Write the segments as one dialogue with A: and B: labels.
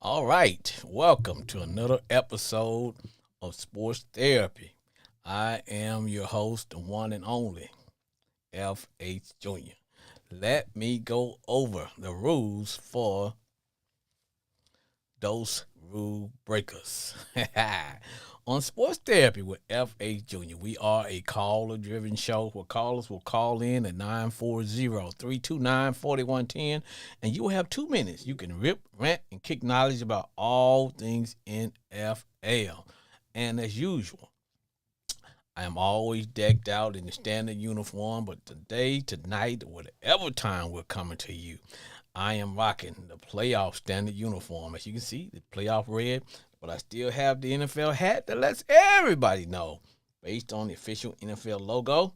A: All right, welcome to another episode of Sports Therapy. I am your host, the one and only FH Jr. Let me go over the rules for those rule breakers. On Sports Therapy with FH Jr., we are a caller driven show where callers will call in at 940-329-4110, and you will have 2 minutes. You can rip, rant, and kick knowledge about all things NFL. And as usual, I am always decked out in the standard uniform, but today, tonight, whatever time we're coming to you, I am rocking the playoff standard uniform. As you can see, the playoff red, but I still have the NFL hat that lets everybody know. Based on the official NFL logo,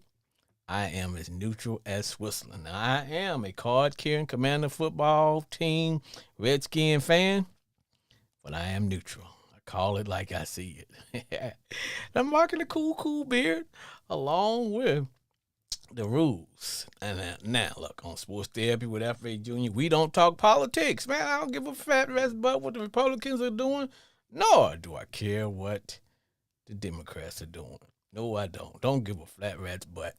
A: I am as neutral as Switzerland. Now, I am a card carrying Commander football team Redskin fan, but I am neutral. I call it like I see it. I'm rocking a cool beard along with the rules. And now, look, on Sports Therapy with F.A. Jr., we don't talk politics. Man, I don't give a fat rest butt what the Republicans are doing, nor do I care what the Democrats are doing. No, I don't. Don't give a flat rat's butt.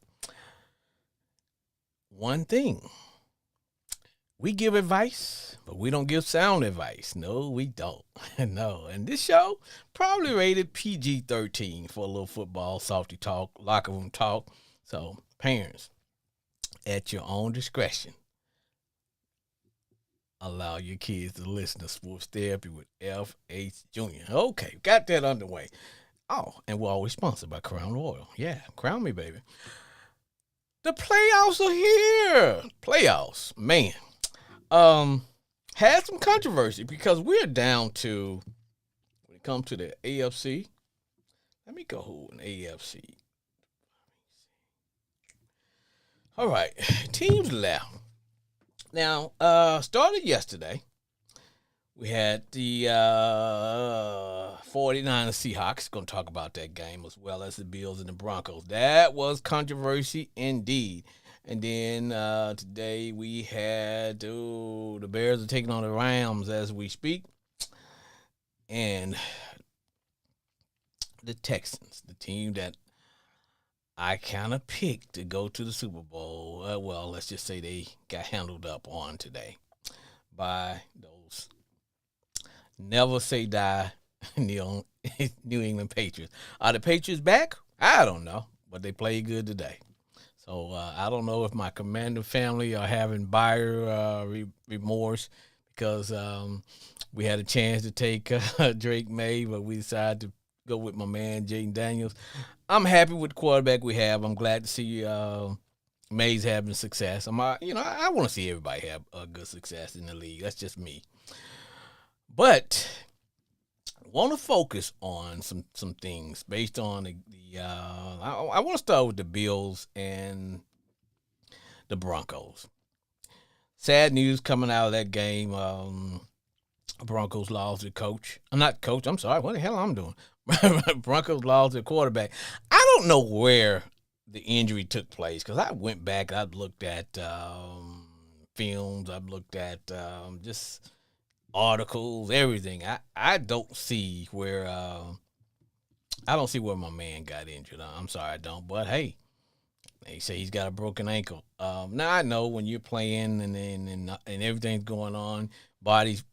A: One thing, we give advice, but we don't give sound advice. No, we don't. No. And this show probably rated PG-13 for a little football, softy talk, locker room talk. So, parents, at your own discretion, allow your kids to listen to Sports Therapy with F.H. Jr. Okay, got that underway. Oh, and we're always sponsored by Crown Royal. Yeah, crown me, baby. The playoffs are here. Playoffs, man. Had some controversy because we're down to, when it comes to the AFC. Let me go in AFC. All right, teams left. Now, started yesterday. We had the 49ers Seahawks. Going to talk about that game as well as the Bills and the Broncos. That was controversy indeed. And then today we had the Bears are taking on the Rams as we speak. And the Texans, the team that I kind of picked to go to the Super Bowl. Well, let's just say they got handled up on today by those never say die New England Patriots. Are the Patriots back? I don't know, but they played good today. So I don't know if my Commander family are having buyer remorse because we had a chance to take Drake May, but we decided to go with my man Jaden Daniels. I'm happy with the quarterback we have. I'm glad to see May's having success. I want to see everybody have a good success in the league. That's just me. But I want to focus on some things based on I want to start with the Bills and the Broncos. Sad news coming out of that game. Broncos lost their coach. I'm not coach. I'm sorry. What the hell I'm doing? Broncos lost their quarterback. I don't know where the injury took place because I went back. I've looked at films. I've looked at just articles, everything. I don't see where my man got injured. I'm sorry, I don't. But hey, they say he's got a broken ankle. Now I know when you're playing and everything's going on, body's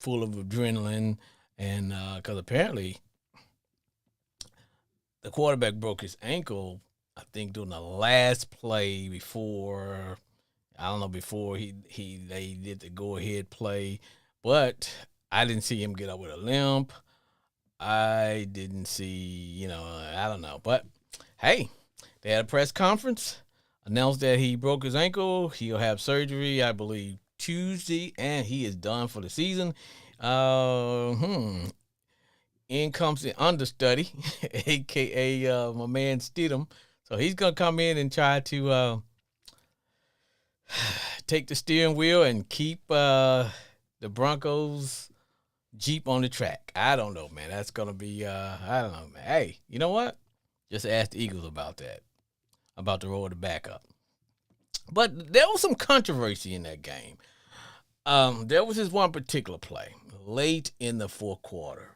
A: full of adrenaline, and because apparently the quarterback broke his ankle, I think during the last play before they did the go ahead play, but I didn't see him get up with a limp. I didn't see, I don't know, but hey, they had a press conference, announced that he broke his ankle. He'll have surgery, I believe, Tuesday, and he is done for the season. In comes the understudy, aka my man Stidham. So he's gonna come in and try to take the steering wheel and keep the Broncos Jeep on the track. I don't know, man. That's gonna be I don't know, man. Hey, you know what? Just ask the Eagles about that, about the roll the backup. But there was some controversy in that game. There was this one particular play. late in the fourth quarter.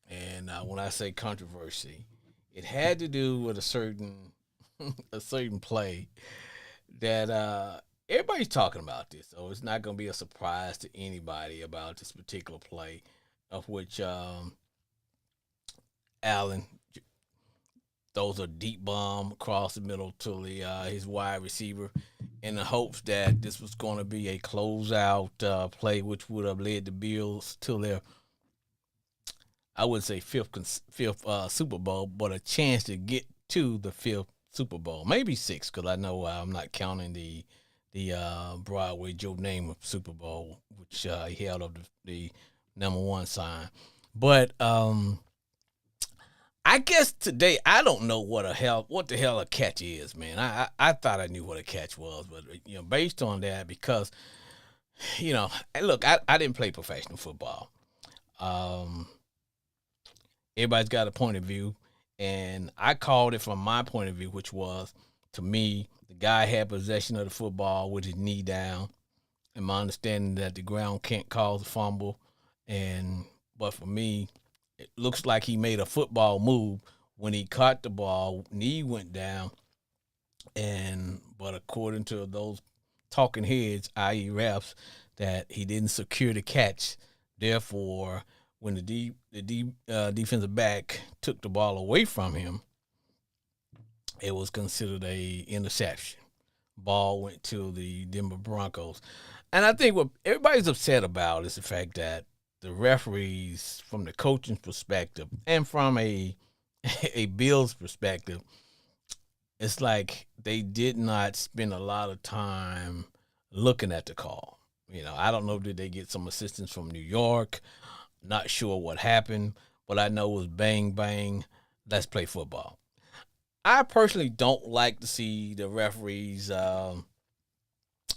A: And when I say controversy, it had to do with a certain a certain play that everybody's talking about this. So it's not going to be a surprise to anybody about this particular play, of which Allen throws a deep bomb across the middle to the his wide receiver, in the hopes that this was going to be a closeout play, which would have led the Bills to their, I would say, fifth Super Bowl, but a chance to get to the fifth Super Bowl, maybe six, because I know I'm not counting the Broadway Joe Namath Super Bowl, which he held up the number one sign. But I guess today I don't know what the hell a catch is, man. I thought I knew what a catch was, but based on that, because look, I didn't play professional football. Um, Everybody's got a point of view, and I called it from my point of view, which was, to me, the guy had possession of the football with his knee down, and my understanding that the ground can't cause a fumble, but for me, it looks like he made a football move when he caught the ball, knee went down, but according to those talking heads, i.e. refs, that he didn't secure the catch. Therefore, when the defensive back took the ball away from him, it was considered a interception. Ball went to the Denver Broncos. And I think what everybody's upset about is the fact that the referees, from the coaching perspective and from a a Bills perspective, it's like they did not spend a lot of time looking at the call. I don't know, did they get some assistance from New York? Not sure what happened, but I know it was bang bang. Let's play football. I personally don't like to see the referees. I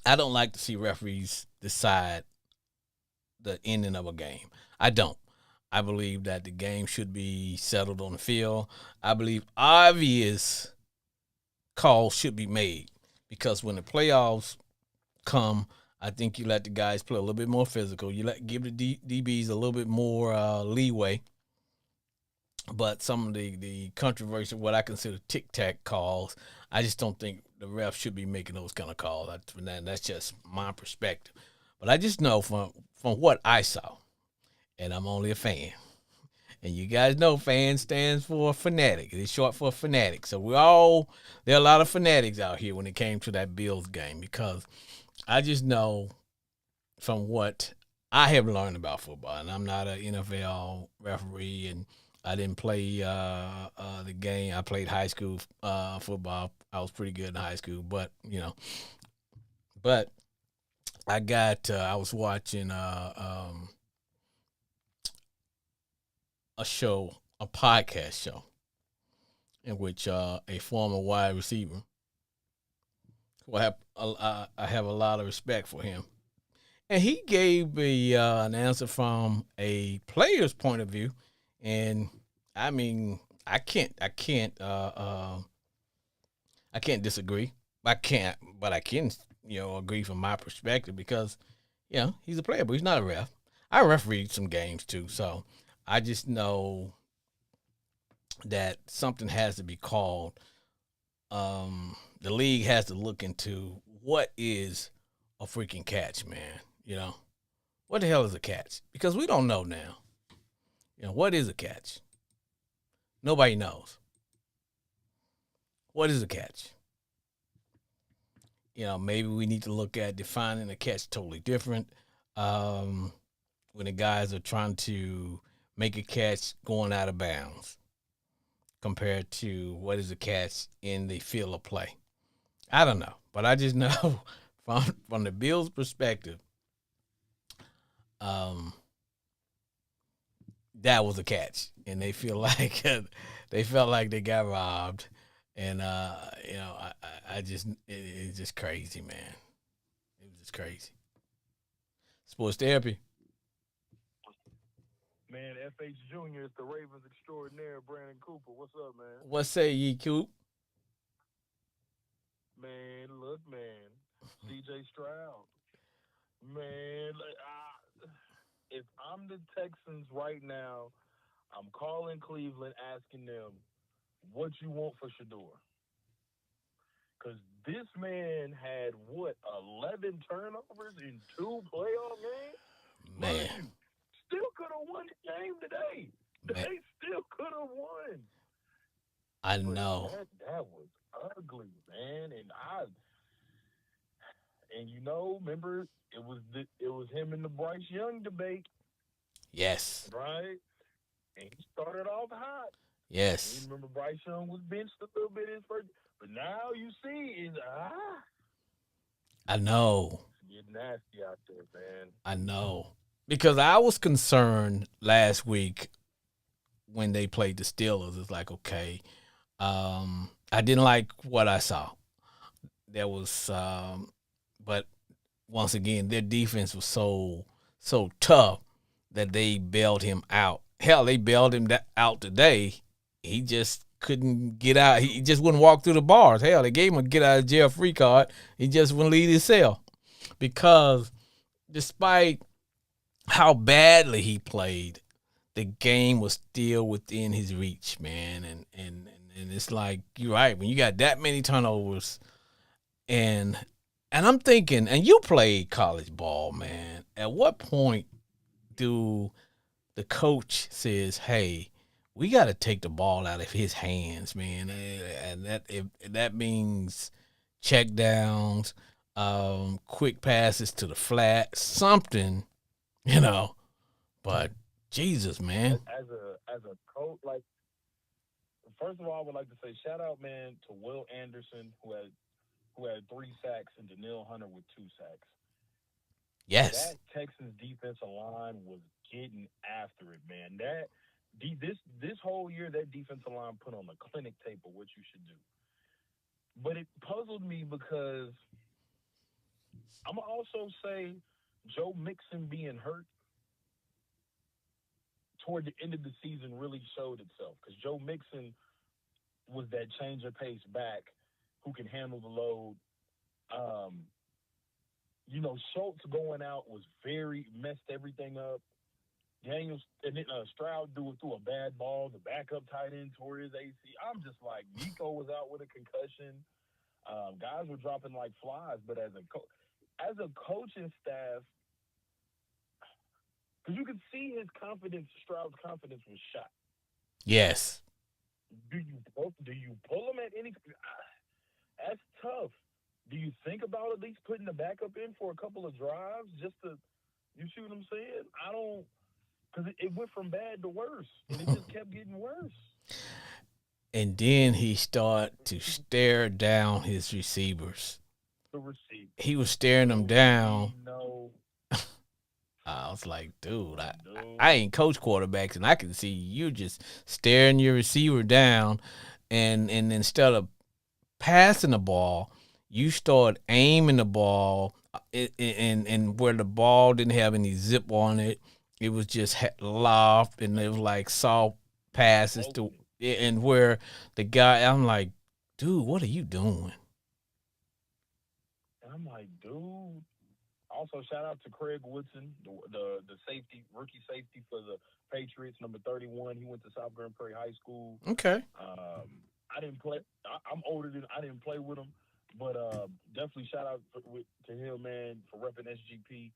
A: don't like to see referees decide the ending of a game. I don't. I believe that the game should be settled on the field. I believe obvious calls should be made, because when the playoffs come, I think you let the guys play a little bit more physical. You give the DBs a little bit more leeway. But some of the controversial, what I consider tic tac calls, I just don't think the refs should be making those kind of calls. That's just my perspective. But I just know from what I saw, and I'm only a fan. And you guys know fan stands for fanatic. It's short for fanatic. So there are a lot of fanatics out here when it came to that Bills game, because I just know from what I have learned about football, and I'm not an NFL referee, and I didn't play the game. I played high school football. I was pretty good in high school, but I was watching a podcast show, in which a former wide receiver, who I have a lot of respect for him, and he gave an answer from a player's point of view, and I mean, I can't disagree. But I can, agree from my perspective, because, he's a player, but he's not a ref. I refereed some games too, so I just know that something has to be called. The league has to look into what is a freaking catch, man. What the hell is a catch? Because we don't know now. What is a catch? Nobody knows. What is a catch? Maybe we need to look at defining a catch totally different. Um, when the guys are trying to make a catch going out of bounds, compared to what is a catch in the field of play. I don't know, but I just know from the Bills' perspective, um, that was a catch, and they feel like they felt like they got robbed, and it's just crazy, man. It was just crazy. Sports therapy.
B: Man, FH Jr. is the Ravens extraordinaire, Brandon Cooper. What's up, man?
A: What say ye, Coop?
B: Man, look, man. CJ Stroud. Man, if I'm the Texans right now, I'm calling Cleveland, asking them what you want for Shador, because this man had what 11 turnovers in 2 playoff games.
A: Man,
B: Mind you, still could have won the game today.
A: man,
B: They still could have won,
A: I
B: but
A: know.
B: that was ugly, man. Remember it was him and the Bryce Young debate,
A: Yes,
B: right? And he started off hot. And you
A: yes,
B: remember Bryce Young was benched a little bit his first, but now you see is
A: I know.
B: it's getting nasty out there, man.
A: I know. Because I was concerned last week when they played the Steelers. It's like, okay, I didn't like what I saw. There was, but once again, their defense was so tough that they bailed him out. Hell, they bailed him out today. He just couldn't get out. He just wouldn't walk through the bars. Hell, they gave him a get out of jail free card. He just wouldn't leave his cell because despite how badly he played, the game was still within his reach, man. And it's like you're right when you got that many turnovers, and I'm thinking, and you played college ball, man. At what point do the coach says, "Hey, we got to take the ball out of his hands, man," and that if that means check downs, quick passes to the flat, something, you know. But Jesus, man.
B: As a coach, like first of all, I would like to say shout out, man, to Will Anderson who had 3 sacks and Daniil Hunter with 2 sacks.
A: Yes.
B: That Texans defensive line was getting after it, man. This whole year, that defensive line put on a clinic tape of what you should do. But it puzzled me because I'm gonna also say Joe Mixon being hurt toward the end of the season really showed itself because Joe Mixon was that change of pace back who can handle the load. Um, Schultz going out was very messed everything up. Daniels and then Stroud threw a bad ball. The backup tight end tore his AC. I'm just like Nico was out with a concussion. Guys were dropping like flies. But as a coaching staff, because you could see his confidence, Stroud's confidence was shot.
A: Yes.
B: Do you pull him at any? That's tough. Do you think about at least putting the backup in for a couple of drives just to? You see what I'm saying? I don't. Because it went from bad to worse, and it just kept getting worse.
A: And then he started to stare down his receivers.
B: The receiver.
A: He was staring them
B: So
A: down.
B: we know,
A: I was like, dude, I
B: dude.
A: ain't coach quarterbacks, and I can see you just staring your receiver down, and instead of passing the ball, you start aiming the ball, and where the ball didn't have any zip on it, it was just loft, and it was like soft passes to,
B: Open.
A: and where the guy, I'm like, dude, what are you doing?
B: And I'm like, dude. Also, shout out to Craig Woodson, the safety, rookie safety for the Patriots, number 31. He went to South Grand Prairie High School.
A: Okay.
B: I didn't play. I'm older than I didn't play with him, but definitely shout out to him, man, for repping SGP.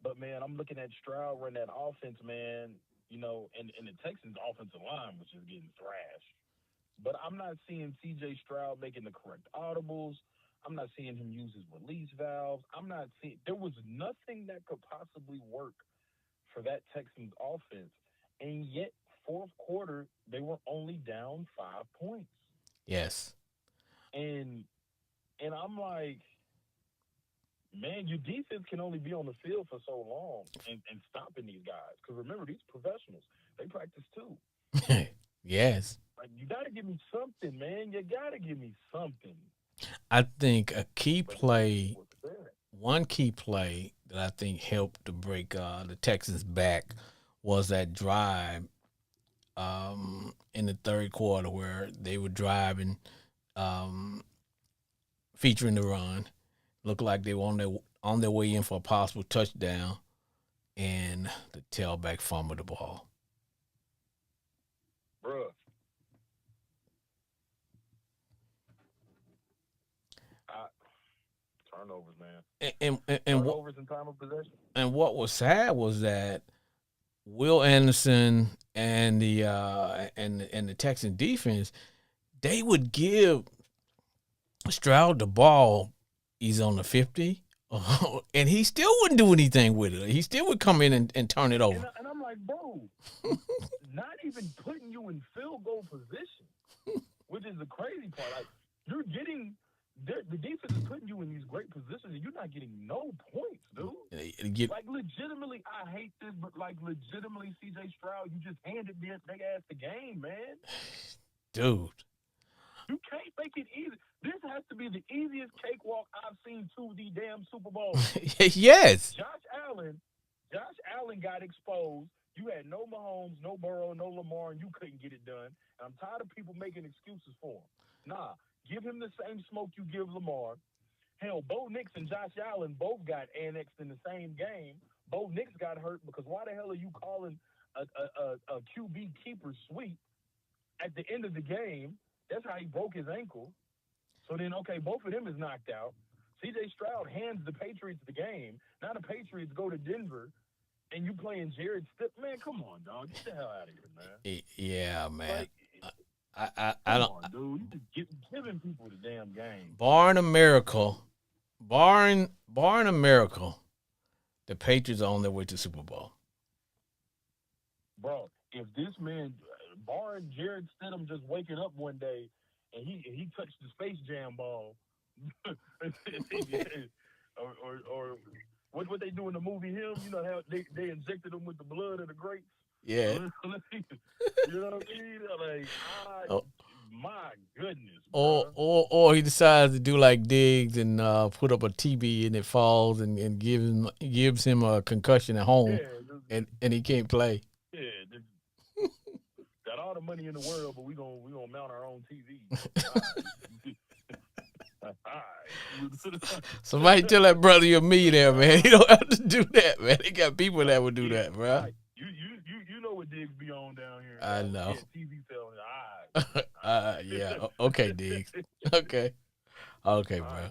B: But man, I'm looking at Stroud running that offense, man. And the Texans' offensive line, which is getting thrashed. But I'm not seeing C.J. Stroud making the correct audibles. I'm not seeing him use his release valves. I'm not seeing there was nothing that could possibly work for that Texans offense, and yet fourth quarter they were only down 5 points.
A: Yes.
B: And I'm like, man, your defense can only be on the field for so long and stopping these guys. Because remember, these professionals, they practice too.
A: Yes.
B: Like, you got to give me something, man. You got to give me something.
A: I think a key
B: But it just
A: play,
B: wasn't there.
A: one key play that I think helped to break the Texans back was that drive in the third quarter where they were driving, um, featuring the run. Looked like they were on their way in for a possible touchdown. and the tailback fumbled the ball.
B: Bruh. I, turnovers, man.
A: And what
B: Turnovers in time of possession.
A: what was sad was that Will Anderson and the Texan defense, they would give Stroud the ball. He's on the 50, and he still wouldn't do anything with it. He still would come in and turn it over.
B: And I'm like, bro, not even putting you in field goal position, which is the crazy part. Like, you're getting the defense is putting you in these great positions, and you're not getting no points, dude. Like, legitimately, I hate this, but like, legitimately, CJ Stroud, you just handed their big ass the game, man.
A: Dude.
B: You can't make it easy. This has to be the easiest cakewalk I've seen to the damn Super Bowl.
A: Yes.
B: Josh Allen got exposed. You had no Mahomes, no Burrow, no Lamar, and you couldn't get it done. And I'm tired of people making excuses for him. Nah, give him the same smoke you give Lamar. Hell, Bo Nix and Josh Allen both got annexed in the same game. Bo Nix got hurt because why the hell are you calling a QB keeper sweep at the end of the game? That's how he broke his ankle. So then, okay, both of them is knocked out. C.J. Stroud hands the Patriots the game. Now the Patriots go to Denver, and you playing Jared Stipp. Man, come on, dog. Get the hell out of here, man.
A: Yeah, man.
B: Like, I don't. Come on, dude. You just giving people the damn game.
A: Barring a miracle, the Patriots are on their way to Super Bowl.
B: Bro, if this man, barring Jared Stidham just waking up one day and he touched the Space Jam ball, or what they do in the movie Him, you know how they injected him with the blood of the grapes.
A: Yeah.
B: You know what I mean? Like,
A: Oh.
B: My goodness.
A: Or he decides to do like Diggs and put up a TV and it falls and gives him a concussion at home, and he can't play.
B: Yeah, got all the money in the world, but we gonna mount our own TV.
A: Somebody tell that brother you're me there, man. You don't have to do that, man. They got people that would do that, bro.
B: You know what Diggs be on down here.
A: I know.
B: Yeah, TV selling.
A: Yeah. Okay, Diggs. Okay, bro.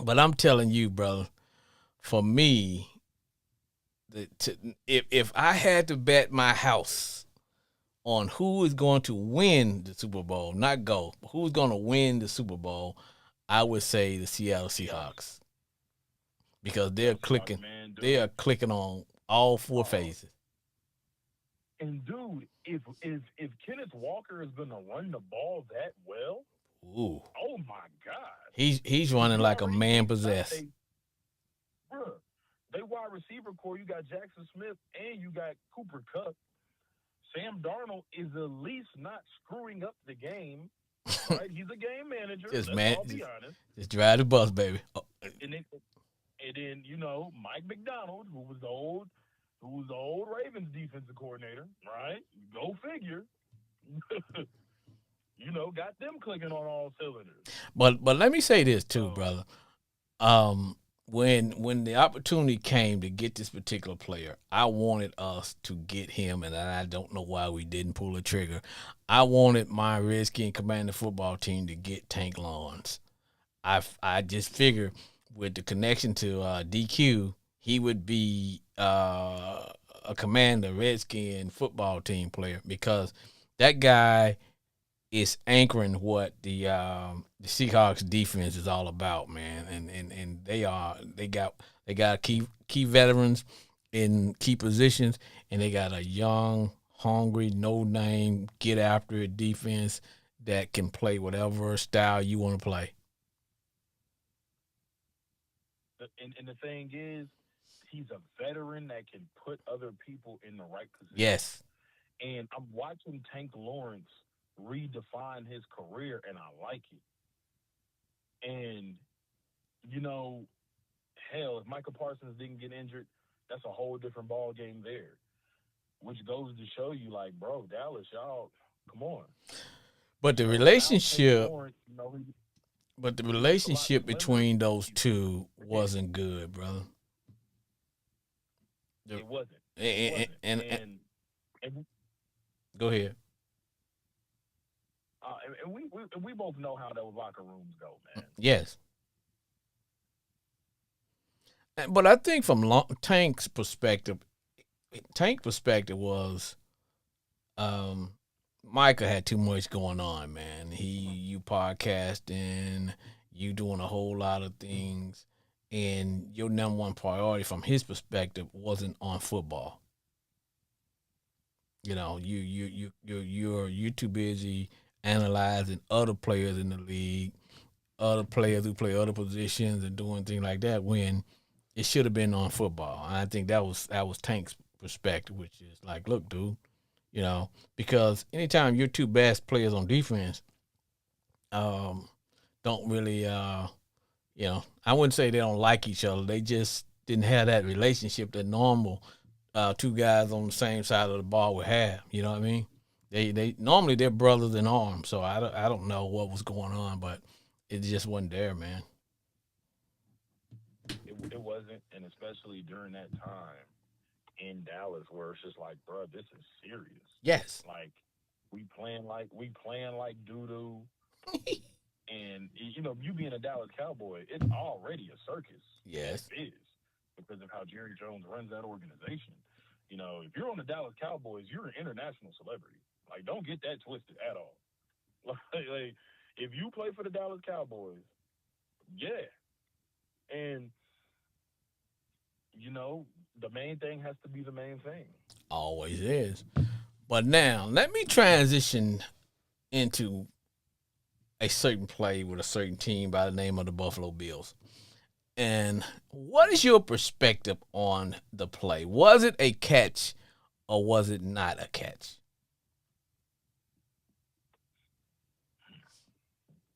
A: But I'm telling you, brother. For me, if I had to bet my house on who is going to win the Super Bowl, not go, but who's going to win the Super Bowl, I would say the Seattle Seahawks, because they're clicking. They are clicking on all four phases.
B: And dude, if Kenneth Walker is going to run the ball that well, oh my God,
A: he's running like a man possessed.
B: Bruh, they wide receiver core. You got Jackson Smith and you got Cooper Kupp. Sam Darnold is at least not screwing up the game. Right? He's a game manager. I'll be honest.
A: Just drive the bus, baby. Oh.
B: And then Mike McDonald, who was the old Ravens defensive coordinator, right? Go figure. Got them clicking on all cylinders.
A: But let me say this too, brother. When the opportunity came to get this particular player, I wanted us to get him, and I don't know why we didn't pull the trigger. I wanted my Redskin Commander football team to get Tank Lawrence. I just figured with the connection to DQ, he would be a Commander Redskin football team player, because that guy is anchoring what the Seahawks defense is all about, man. And they got key veterans in key positions, and they got a young, hungry, no name, get after it defense that can play whatever style you want to play.
B: And the thing is, he's a veteran that can put other people in the right position.
A: Yes.
B: And I'm watching Tank Lawrence redefine his career, and I like it. And hell, if Michael Parsons didn't get injured, that's a whole different ball game there. Which goes to show you, like, bro, Dallas, y'all, come on.
A: But the relationship, But the
B: It's a lot
A: relationship
B: slimmer.
A: between those
B: You
A: two
B: forget
A: wasn't good, brother. The,
B: it wasn't. It
A: and,
B: wasn't.
A: and
B: And
A: go ahead.
B: and we both know how those locker rooms go, man.
A: Yes, but I think from Tank perspective was um, Micah had too much going on, man. You podcasting, you doing a whole lot of things, and your number one priority from his perspective wasn't on football. You know, you're too busy analyzing other players in the league, other players who play other positions, and doing things like that when it should have been on football. And I think that was Tank's perspective, which is like, look, dude, because anytime your two best players on defense um, don't really, I wouldn't say they don't like each other. They just didn't have that relationship that normal two guys on the same side of the ball would have. You know what I mean? They normally they're brothers in arms. So I don't know what was going on, but it just wasn't there, man.
B: It wasn't, and especially during that time in Dallas, where it's just like, bro, this is serious.
A: Yes.
B: Like we playing like doo doo, and you being a Dallas Cowboy, it's already a circus as
A: Yes.
B: is because of how Jerry Jones runs that organization. If you're on the Dallas Cowboys, you're an international celebrity. Like, don't get that twisted at all. Like, if you play for the Dallas Cowboys, yeah, and the main thing has to be the main thing.
A: Always is. But now let me transition into a certain play with a certain team by the name of the Buffalo Bills. And what is your perspective on the play? Was it a catch or was it not a catch?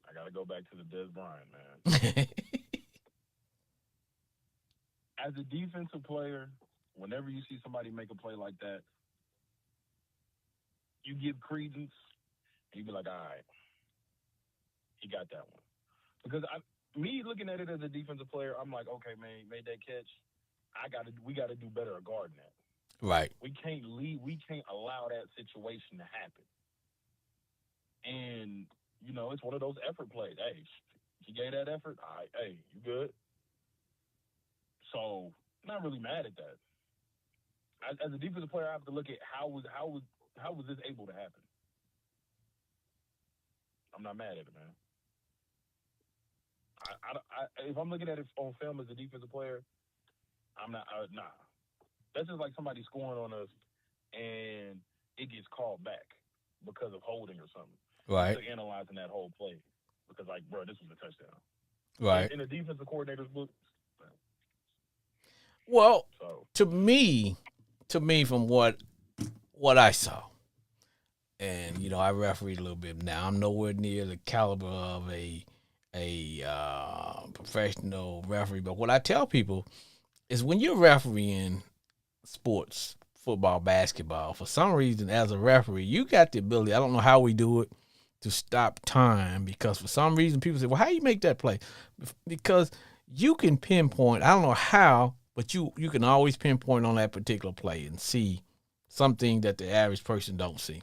B: I got to go back to the Des Bryant, man. As a defensive player, whenever you see somebody make a play like that, you give credence and you be like, all right, he got that one. Because me looking at it as a defensive player, I'm like, okay, man, he made that catch. We got to do better at guarding that.
A: Right.
B: We can't allow that situation to happen. And it's one of those effort plays. Hey, he gave that effort. All right, hey, you good? So, not really mad at that. As a defensive player, I have to look at how was this able to happen. I'm not mad at it, man. If I'm looking at it on film as a defensive player, I'm not. Nah, that's just like somebody scoring on us and it gets called back because of holding or something. I'm
A: Right.
B: still analyzing that whole play because, like, bro, this was a touchdown.
A: Right.
B: In the defensive coordinator's book,
A: Well,
B: so
A: to me, from what I saw, and I refereed a little bit. Now I'm nowhere near the caliber of a professional referee, but what I tell people is when you're refereeing sports, football, basketball, for some reason, as a referee, you got the ability. I don't know how we do it to stop time because for some reason people say, "Well, how you make that play?" Because you can pinpoint. I don't know how, but you can always pinpoint on that particular play and see something that the average person don't see.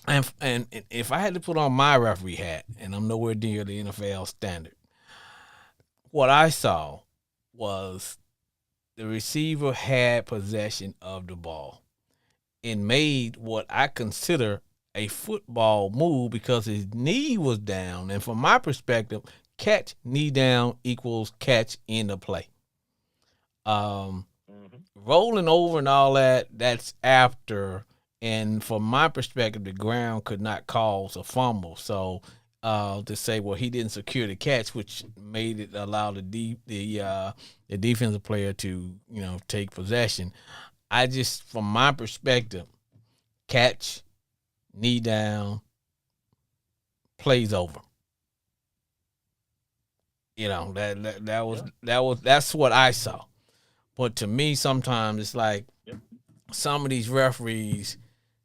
A: And if I had to put on my referee hat, and I'm nowhere near the NFL standard, what I saw was the receiver had possession of the ball and made what I consider a football move because his knee was down. And from my perspective, catch, knee down equals catch in the play. Um,
B: mm-hmm.
A: Rolling over and all that, that's after. And from my perspective, the ground could not cause a fumble. So to say, well, he didn't secure the catch, which made it allow the defensive player to take possession. I just, from my perspective, catch, knee down, plays over. That's what I saw. But to me, sometimes it's like
B: Yep.
A: some of these referees,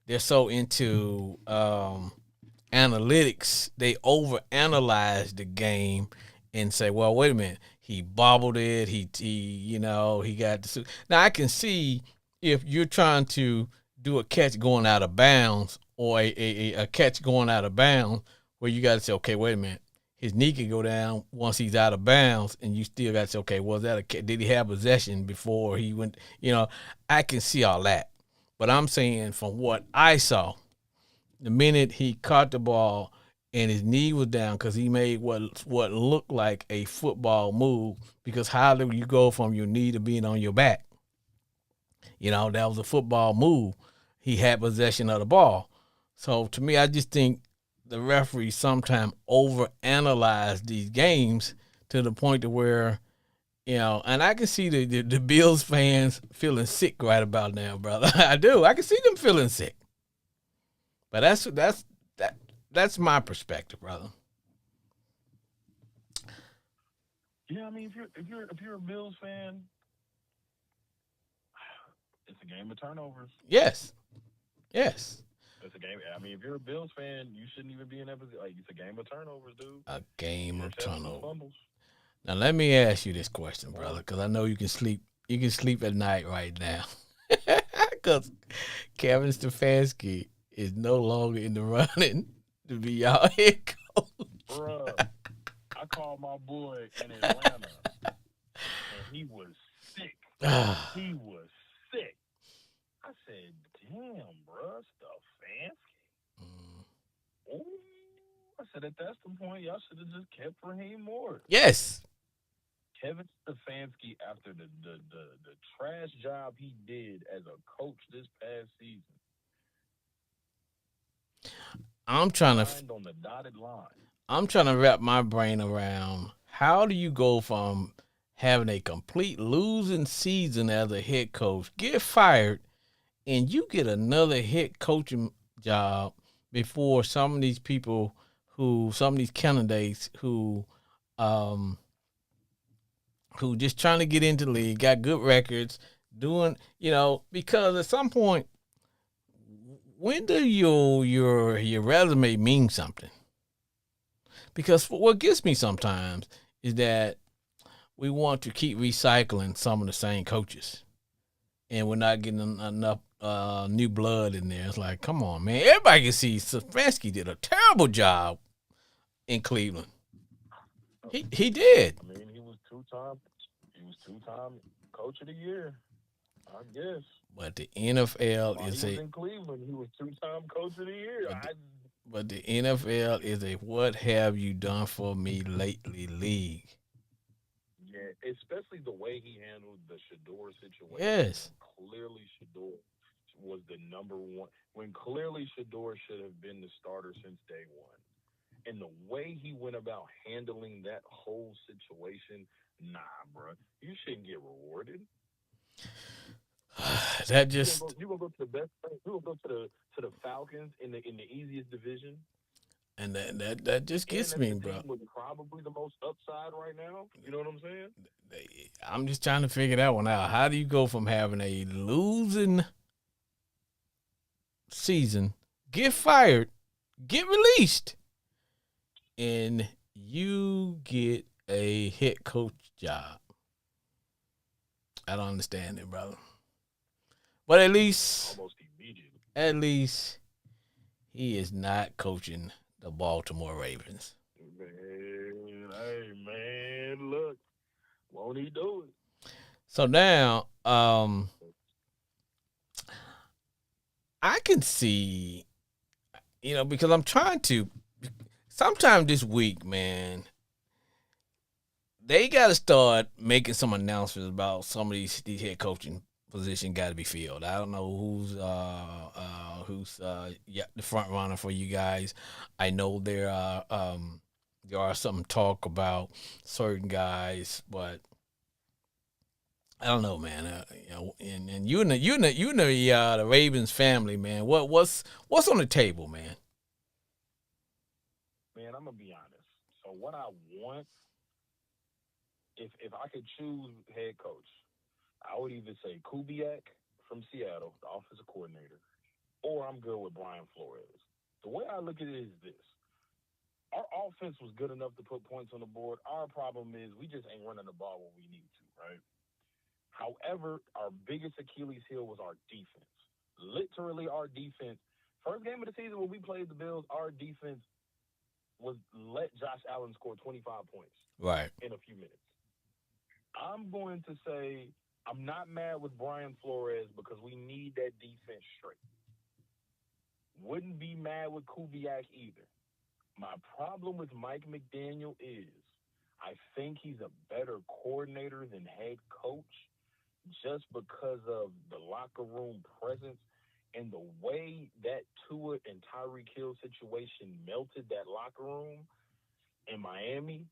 A: they're so into analytics, they overanalyze the game and say, well, wait a minute, he bobbled it, he got the. Now I can see if you're trying to do a catch going out of bounds or a catch going out of bounds where you got to say, okay, wait a minute, his knee can go down once he's out of bounds, and you still got to say, okay, was that did he have possession before he went? I can see all that, but I'm saying from what I saw, the minute he caught the ball and his knee was down because he made what looked like a football move. Because how do you go from your knee to being on your back? That was a football move. He had possession of the ball. So to me, I just think the referees sometimes overanalyze these games to the point to where, and I can see the Bills fans feeling sick right about now, brother. I do. I can see them feeling sick. But that's my perspective, brother.
B: Yeah, I mean, if you're a Bills fan, it's a game of turnovers.
A: Yes. Yes.
B: It's a game. I mean, if you're a Bills fan, you shouldn't even be in that position. Like, it's a game of turnovers, dude.
A: A game of
B: Interceptions,
A: turnover.
B: fumbles.
A: Now let me ask you this question, brother,
B: Or
A: because I know you can sleep. You can sleep at night right now, because Kevin Stefanski is no longer in the running to be y'all head coach.
B: bruh, I called my boy in Atlanta, and he was sick. He was sick. I said, "Damn, bruh, Stefanski." Ooh. I said, at that's the point, y'all should have just kept Raheem Morris.
A: Yes,
B: Kevin Stefanski, after the trash job he did as a coach this past season,
A: I'm trying to.
B: signed on the dotted line.
A: I'm trying to wrap my brain around how do you go from having a complete losing season as a head coach, get fired, and you get another head coaching job before some of these candidates um, who just trying to get into the league, got good records, doing, because at some point, when do your resume mean something? Because what gets me sometimes is that we want to keep recycling some of the same coaches, and we're not getting enough new blood in there. It's like, come on, man. Everybody can see Stefanski did a terrible job in Cleveland. He did.
B: I mean, he was two-time coach of the year, I guess.
A: But the NFL
B: While he
A: is
B: was
A: a
B: in Cleveland, he was two-time coach of the year.
A: but the, but the NFL is a what have you done for me lately league.
B: Yeah, especially the way he handled the Shador situation
A: Yes.
B: when clearly Shador was the number one, when clearly Shador should have been the starter since day one. And the way he went about handling that whole situation, nah, bro, you shouldn't get rewarded.
A: That
B: You gonna
A: just
B: go? You gonna go to the best? You gonna go to the Falcons in the easiest division,
A: and that just
B: and
A: gets
B: that's
A: me,
B: the
A: bro.
B: team with probably the most upside right now. You know what I'm saying?
A: I'm just trying to figure that one out. How do you go from having a losing season, get fired, get released, and you get a head coach job? I don't understand it, brother. But
B: Almost immediately.
A: at least he is not coaching the Baltimore Ravens.
B: Man, hey man, look, won't he do it?
A: So now, I can see, because I'm trying to. Sometime this week, man, they got to start making some announcements about some of these head coaching positions got to be filled. I don't know who's yeah, the front runner for you guys. I know there are some talk about certain guys, but I don't know, man. And the Ravens family, man. What's on the table, man?
B: Man, I'm gonna be honest. So what I want, if I could choose head coach, I would either say Kubiak from Seattle, the offensive coordinator, or I'm good with Brian Flores. The way I look at it is this: our offense was good enough to put points on the board. Our problem is we just ain't running the ball when we need to, right? However, our biggest Achilles heel was our defense. Literally, our defense. First game of the season when we played the Bills, our defense was let Josh Allen score 25 points
A: Right.
B: in a few minutes. I'm going to say I'm not mad with Brian Flores because we need that defense straight. Wouldn't be mad with Kubiak either. My problem with Mike McDaniel is I think he's a better coordinator than head coach just because of the locker room presence and the way that Tua and Tyreek Hill situation melted that locker room in Miami.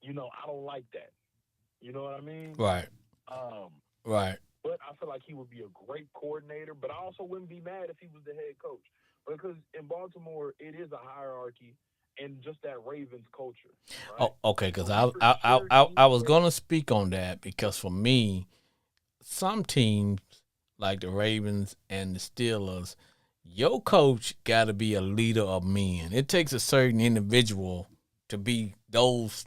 B: I don't like that. You know what I mean?
A: Right.
B: Um,
A: Right.
B: but I feel like he would be a great coordinator. But I also wouldn't be mad if he was the head coach because in Baltimore it is a hierarchy and just that Ravens culture, right?
A: Oh, okay. Because
B: So
A: I,
B: for
A: I I
B: sure
A: I
B: he
A: I was
B: needs
A: gonna speak on that because for me, some teams like the Ravens and the Steelers, your coach got to be a leader of men. It takes a certain individual to be those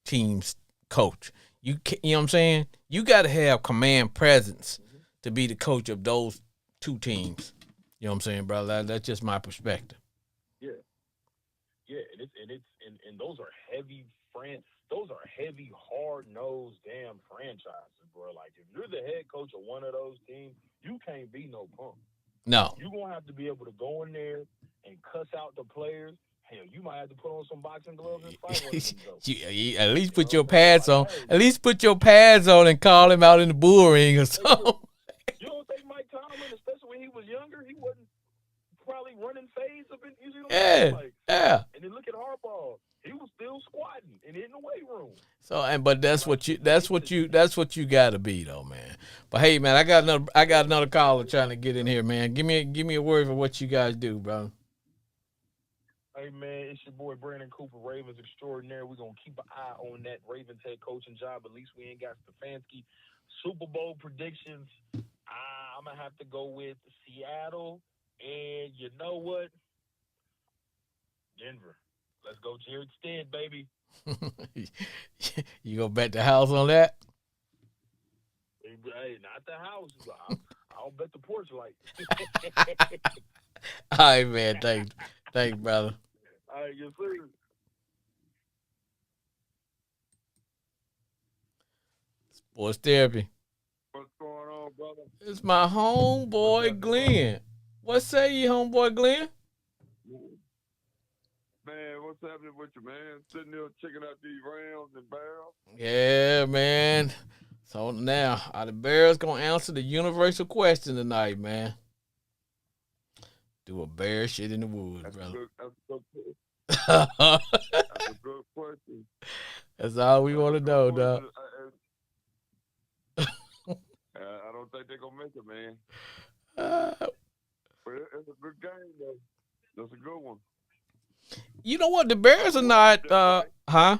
A: teams' coach. You know what I'm saying? You got to have command presence
B: mhm.
A: to be the coach of those two teams. You know what I'm saying, brother? That's just my perspective.
B: Yeah, yeah, and those are those are heavy, hard nosed damn franchises, bro. Like if you're the head coach of one of those teams, you can't be no punk.
A: No.
B: You're gonna have to be able to go in there and cuss out the players. Hell, you might have to put on some boxing gloves and fight one of them jokers.
A: You at least
B: You
A: put
B: know
A: your
B: what I'm saying?
A: pads
B: Like,
A: on.
B: hey,
A: At least put your pads on and call him out in the bull ring or
B: hey, look,
A: something.
B: you don't think Mike Tomlin, especially when he was younger, he wasn't probably running phase up in, you see what I'm saying?
A: Yeah,
B: Like,
A: yeah.
B: and then look at Harbaugh. He was still squatting and in the weight room.
A: So but that's
B: Like
A: what you
B: it's just
A: that's what you gotta be though, man. But hey, man, I got another caller trying to get in here, man. Give me a word for what you guys do, bro.
B: Hey man, it's your boy Brandon Cooper, Ravens extraordinaire. We're gonna keep an eye on that Ravens head coaching job. At least we ain't got Stefanski. Super Bowl predictions. I'm gonna have to go with Seattle, and you know what? Denver. Let's go, Jared Stead, baby.
A: You go bet the house on that?
B: Hey, not the house. I'll bet the porch light.
A: All right, man. Thanks, brother.
B: All right, yes sir.
A: Sports therapy.
B: What's going on, brother?
A: It's my
B: What's
A: homeboy
B: happening, brother?
A: Glenn. What say you, homeboy Glenn?
C: Man, what's happening with you, man? Sitting there checking out these rounds and barrels.
A: Yeah, man. So now, are the Bears gonna answer the universal question tonight, man? Do a bear shit in the woods,
C: That's a
A: brother.
C: good, that's a good question.
A: That's all we
C: That's
A: want
C: a
A: to
C: good
A: know, dog.
C: question. I don't think they're gonna make it, man.
A: Uh,
C: But it's a good game, though. That's a good one.
A: you know what? The
C: The
A: Bears are
C: weather
A: not.
C: just right.
A: Huh?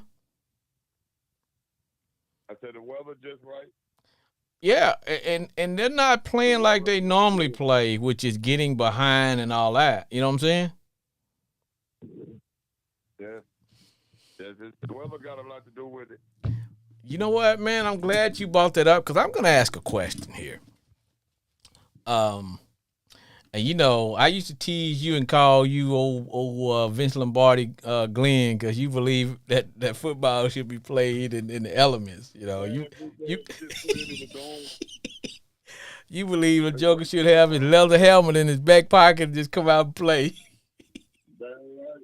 C: I said the weather just right.
A: Yeah, and they're not
C: The
A: playing like
C: weather
A: they
C: is
A: normally
C: good.
A: play, which is getting behind and all that. You know what I'm saying?
C: Yeah. The weather got a lot to do with it.
A: You know what, man? I'm glad you brought that up because I'm gonna ask a question here. Um, and I used to tease you and call you old Vince Lombardi, Glenn, because you believe that football should be played in the elements.
C: Man,
A: You
C: just put it in the dome.
A: you believe the
C: That's
A: Joker
C: right.
A: should have his leather helmet in his back pocket and just come out and play.
C: That's right.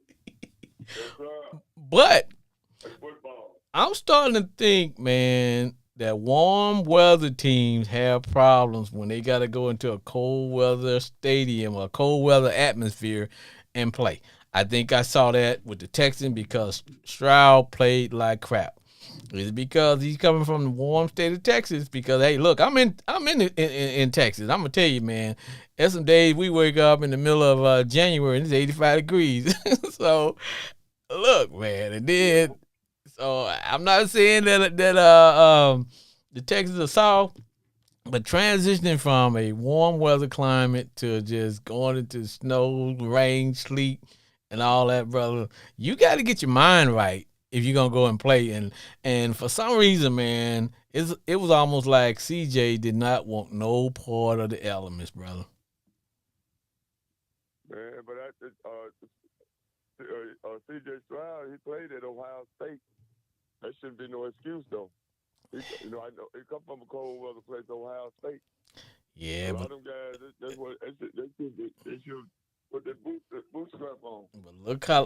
C: Yes, sir.
A: But
C: That's football.
A: I'm starting to think, man, that warm weather teams have problems when they got to go into a cold weather stadium or a cold weather atmosphere and play. I think I saw that with the Texans because Stroud played like crap. Is it because he's coming from the warm state of Texas? Because hey, look, I'm in Texas. I'm gonna tell you, man. There's some days we wake up in the middle of January and it's 85 degrees. So look, man, and then so I'm not saying that the Texans are soft, But transitioning from a warm weather climate to just going into snow, rain, sleet, and all that, brother, you got to get your mind right if you're gonna go and play. And for some reason, man, it was almost like CJ did not want no part of the elements, brother.
C: Man, but C.J. Stroud, he played at Ohio State. That shouldn't be no excuse though. I know he come from a cold weather place, Ohio State. A
A: Yeah,
C: lot
A: but
C: of them guys, that's what they should put their bootstrap on.
A: but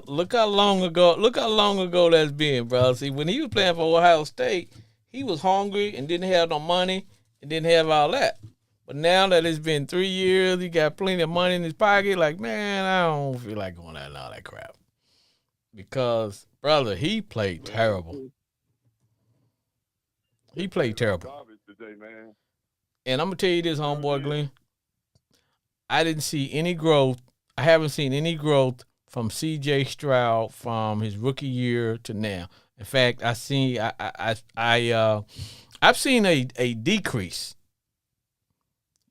A: look how long ago that's been, bro. See, when he was playing for Ohio State, he was hungry and didn't have no money and didn't have all that. But now that it's been 3 years, he got plenty of money in his pocket. Like, man, I don't feel like going out and all that crap because, brother, he played
C: Man,
A: terrible.
C: they
A: He played
C: playing like
A: terrible.
C: garbage today, man.
A: And I'm gonna tell you this,
C: Sure
A: homeboy
C: did.
A: Glenn, I didn't see any growth. I haven't seen any growth from C.J. Stroud from his rookie year to now. In fact, I've seen a decrease.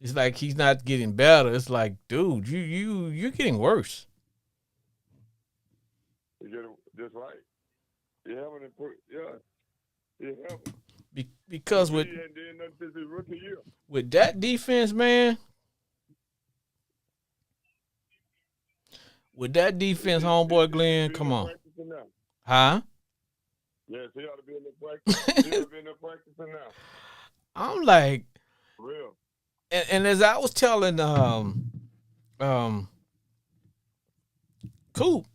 A: It's like he's not getting better. It's like, dude, you're getting worse.
C: You get it just right. You haven't improved. Yeah, you haven't.
A: Because
C: He hadn't done nothing since his rookie year.
A: with that defense, man, with that defense, homeboy Glenn,
C: He
A: come
C: in
A: on,
C: practicing now.
A: huh?
C: Yes, he ought to be in the practice. He ought to be in the practicing now.
A: I'm like,
C: For real.
A: and as I was telling um Coop,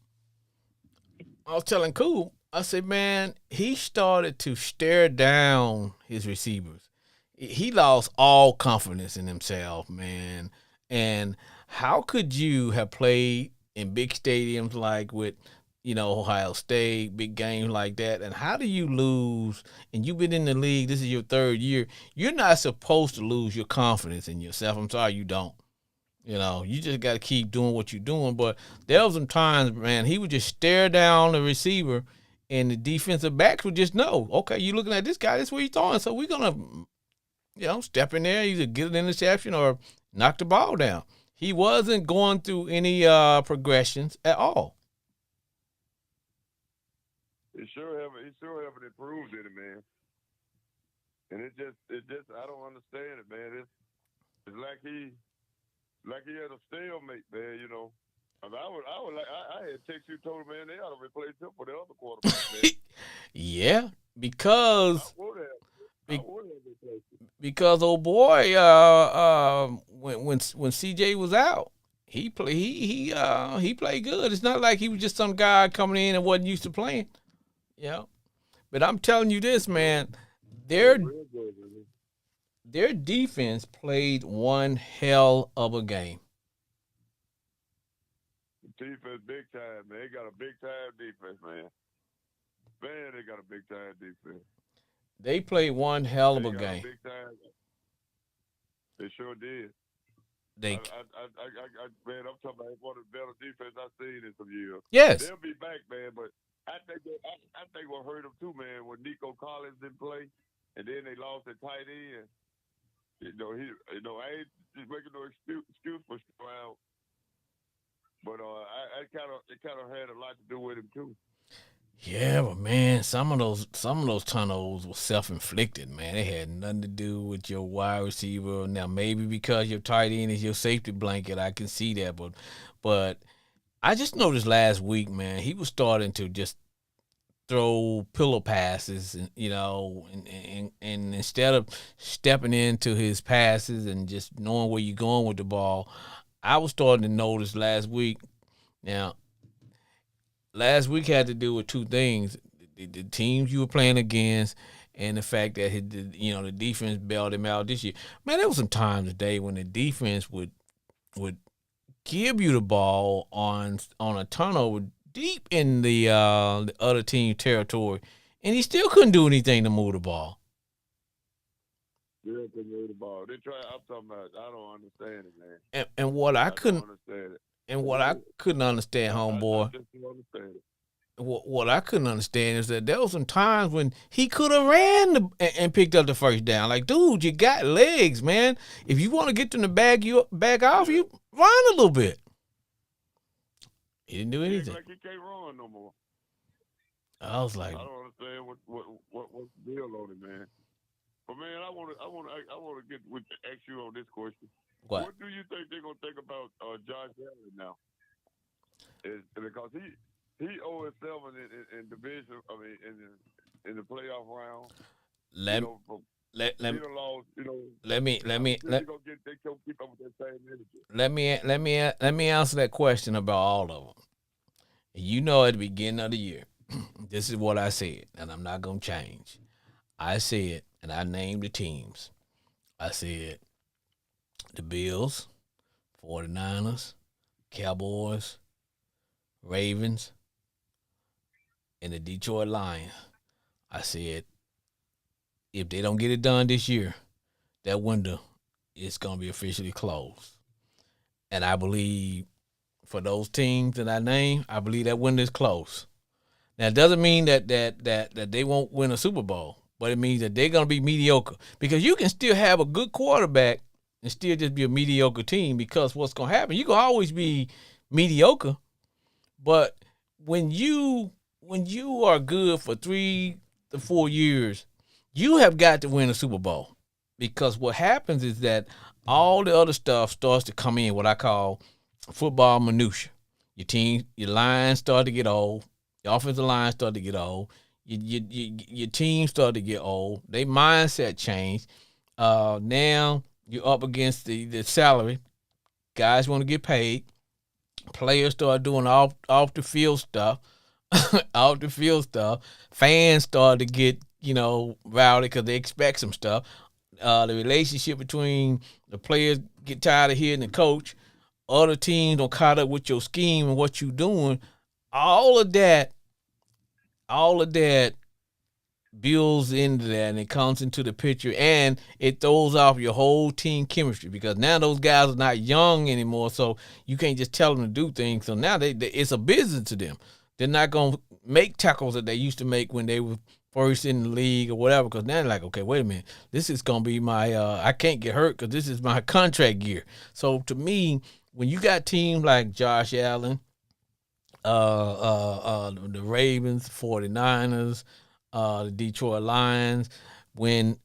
A: I was telling Coop, I said, man, he started to stare down his receivers. He lost all confidence in himself, man. And how could you have played in big stadiums like with, Ohio State, big games like that? And how do you lose? And you've been in the league, this is your third year. You're not supposed to lose your confidence in yourself. I'm sorry you don't. You just got to keep doing what you're doing. But there was some times, man, he would just stare down the receiver, and the defensive backs would just know, okay, you looking at this guy, this is where he's throwing. So we're going to, step in there, either get an interception or knock the ball down. He wasn't going through any progressions at all.
C: He sure haven't improved in it, man. And it just, I don't understand it, man. It's like he had a stalemate, man. And I had text you told him, man, they ought to replace him for the other quarterback, man.
A: Yeah,
C: I
A: because
C: would have. I
A: be-
C: would have replaced him.
A: because old boy, when CJ was out, he played good. It's not like he was just some guy coming in and wasn't used to playing. Yeah, but I'm telling you this, man, their
C: Real good, man.
A: their defense played one hell of a game.
C: Defense, big time, man. They got a big time defense, man. Man, they got a big time defense.
A: They played one hell of
C: They
A: a
C: got a
A: game.
C: big time. They sure did.
A: They
C: Man, I'm talking about one of the better defense I've seen in some years.
A: Yes,
C: They'll be back, man, but I think what hurt them too, man, when Nico Collins didn't play, and then they lost their tight end. I ain't just making no excuse for Stroud, but it kind of had a lot to do with him too.
A: yeah, but man, some of those tunnels were self-inflicted, man. They had nothing to do with your wide receiver. Now maybe because your tight end is your safety blanket, I can see that, but I just noticed last week, man, he was starting to just throw pillow passes, and and instead of stepping into his passes and just knowing where you're going with the ball, I was starting to notice last week. Now, last week had to do with two things: the teams you were playing against, and the fact that the defense bailed him out this year. Man, there was some times today when the defense would give you the ball on a turnover deep in the other team territory, and he still couldn't do anything to move the ball.
C: Yeah, they move the ball. They try. I'm talking about. I don't understand it, man.
A: And what I
C: I don't
A: couldn't
C: understand it.
A: and what I couldn't understand,
C: I
A: homeboy,
C: just don't understand it.
A: what I couldn't understand is that there was some times when he could have ran and picked up the first down. Like, dude, you got legs, man. If you want to get them to back off, you run a little bit. He didn't do anything.
C: Like he can't run no more.
A: I was like,
C: I don't understand what's the deal on it, man. But man, I want to ask you on this question.
A: what?
C: What do you think they're gonna think about Josh Allen now? Because he 0-7 in division. I mean, in the playoff round.
A: Let
C: He done lost.
A: let me
C: they can't keep up with that same energy.
A: let me answer that question about all of them. You know, at the beginning of the year, this is what I said, and I'm not gonna change. I said, and I named the teams. I said the Bills, 49ers, Cowboys, Ravens, and the Detroit Lions. I said, if they don't get it done this year, that window is going to be officially closed. And I believe for those teams that I named, I believe that window is closed. Now, it doesn't mean that they won't win a Super Bowl, but it means that they're going to be mediocre. Because you can still have a good quarterback and still just be a mediocre team, because what's going to happen, you can always be mediocre, but when you are good for 3 to 4 years, you have got to win a Super Bowl. Because what happens is that all the other stuff starts to come in, what I call football minutia. Your lines start to get old. Your offensive line start to get old. Your team start to get old. Their mindset change. Now you're up against the salary. Guys want to get paid. Players start doing off the field stuff. Off the field stuff. Fans start to get, rowdy because they expect some stuff. The relationship between the players get tired of hearing the coach. Other teams don't caught up with your scheme and what you're doing. All of that builds into that, and it comes into the picture, and it throws off your whole team chemistry, because now those guys are not young anymore, so you can't just tell them to do things. So now it's a business to them. They're not going to make tackles that they used to make when they were first in the league or whatever, because now they're like, okay, wait a minute, this is going to be my I can't get hurt because this is my contract year. So to me, when you got teams like Josh Allen, the Ravens, 49ers, the Detroit Lions, when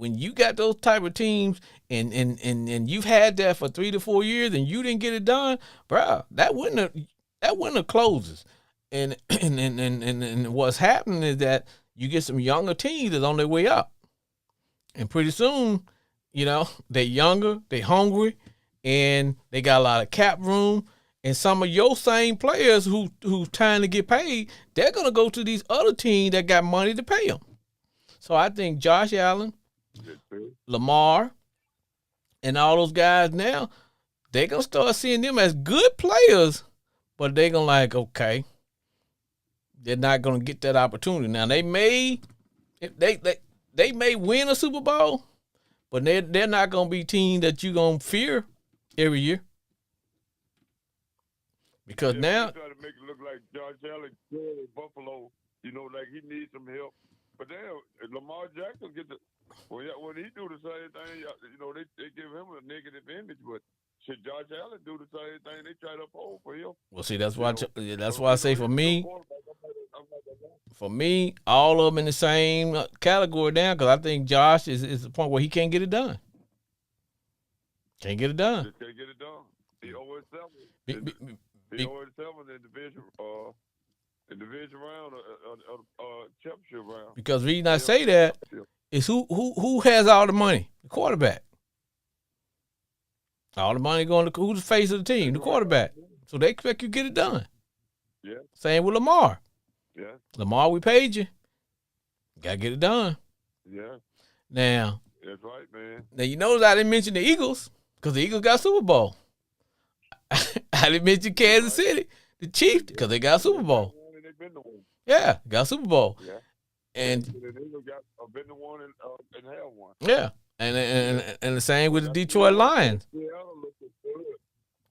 A: you got those type of teams and you've had that for 3 to 4 years and you didn't get it done, bro, that window closes. And what's happening is that you get some younger teams that's on their way up. And pretty soon, they're younger, they're hungry, and they got a lot of cap room. And some of your same players who's trying to get paid, they're going to go to these other teams that got money to pay them. So I think Josh Allen, Lamar, and all those guys now, they're going to start seeing them as good players, but they're going to like, okay, they're not going to get that opportunity. Now, they may win a Super Bowl, but they're not going to be teams that you're going to fear every year. Because now,
C: try to make it look like Josh Allen in Buffalo, like he needs some help. But then Lamar Jackson when he do the same thing, they give him a negative image. But should Josh Allen do the same thing? They try to uphold for him.
A: Well, see, that's why I say for me, all of them in the same category now, because I think Josh is the point where he can't get it done. Can't get it done.
C: Just can't get it done. He always selling. He always selling in division round or championship round.
A: Because the reason I say that is who has all the money? The quarterback. All the money going to who's the face of the team? The quarterback. So they expect you to get it done.
C: Yeah.
A: Same with Lamar.
C: Yeah.
A: Lamar, we paid you. Gotta get it done.
C: Yeah.
A: Now.
C: That's right, man.
A: Now you notice I didn't mention the Eagles, because the Eagles got Super Bowl. I didn't mention Kansas City, the Chiefs, because they got Super Bowl. Yeah, got Super Bowl.
C: Yeah.
A: And
C: the Eagles got been the one and have one.
A: Yeah. And the same with the Detroit Lions.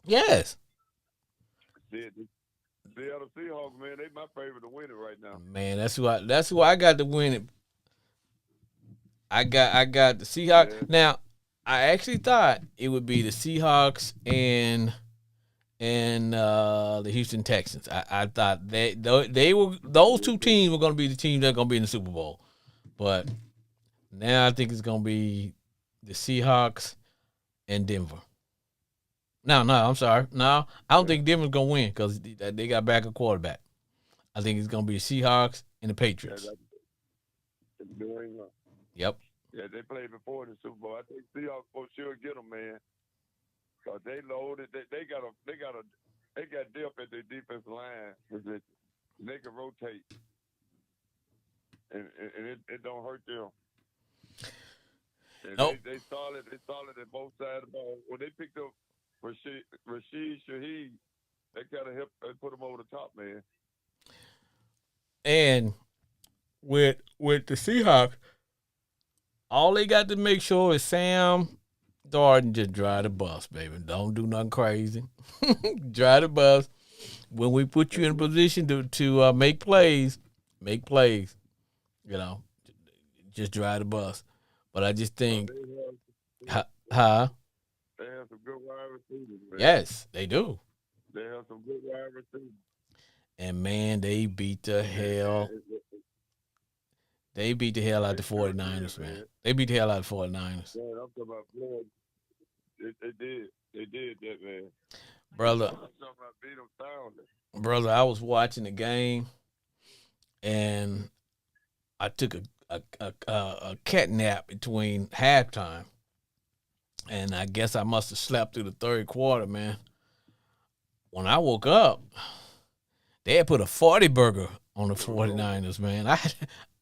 A: Yes.
C: The man, they my favorite to win it right now.
A: Man, that's who I got to win it. I got the Seahawks.
C: Yeah,
A: Now, I actually thought it would be the Seahawks and the Houston Texans. I thought they were those two teams were going to be the teams that are going to be in the Super Bowl. But now I think it's going to be the Seahawks and Denver. No, I'm sorry. No, I don't
C: yeah,
A: think Denver's going to win because they got back a quarterback. I think it's going to be the Seahawks and the
C: yeah.
A: Patriots.
C: That's New England.
A: Yep.
C: Yeah, they played before in the Super Bowl. I think Seahawks for sure get them, man. Cause they loaded. They got depth at their defensive line position. They can rotate, and it don't hurt them. And
A: Nope.
C: they solid. They solid at both sides of the ball. When they picked up Rashid Shaheed, they kind of helped. They put him over the top, man.
A: And with the Seahawks, all they got to make sure is Sam Darden just drive the bus, baby. Don't do nothing crazy. Drive the bus. When we put you in a position to make plays, make plays. You know, just drive the bus. But I just think, huh?
C: They have some good wide receivers, man.
A: Yes, they do.
C: They have some good wide receivers.
A: And man, they beat the hell. They beat the hell out of the 49ers, man. They beat the hell out of the 49ers.
C: Man, I'm talking about Floyd. They did. They did that, man.
A: Brother,
C: I'm talking about beat them soundly.
A: brother, I was watching the game and I took a cat nap between halftime. And I guess I must have slept through the third quarter, man. When I woke up, they had put a 40 burger on the 49ers, man.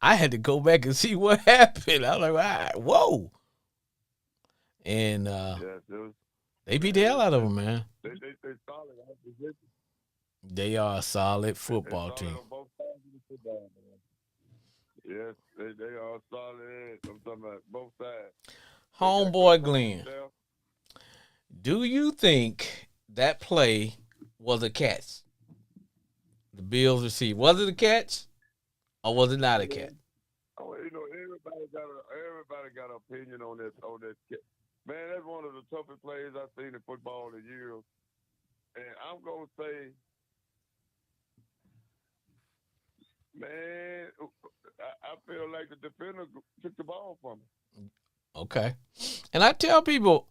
A: I had to go back and see what happened. I was like, ah, whoa. And
C: Yes, it was,
A: they beat the hell out of them, man.
C: they solid on position.
A: They are a solid
C: They
A: football
C: solid
A: team.
C: on both sides of the football, man. Yes, they are solid. I'm talking about both sides.
A: Homeboy Glenn, do you think that play was a catch? The Bills received. Was it a catch or was it not a catch?
C: Oh, you know, everybody got an opinion on that. Man, that's one of the toughest plays I've seen in football in years. And I'm gonna say, man, I feel like the defender took the ball from him.
A: Okay. And I tell people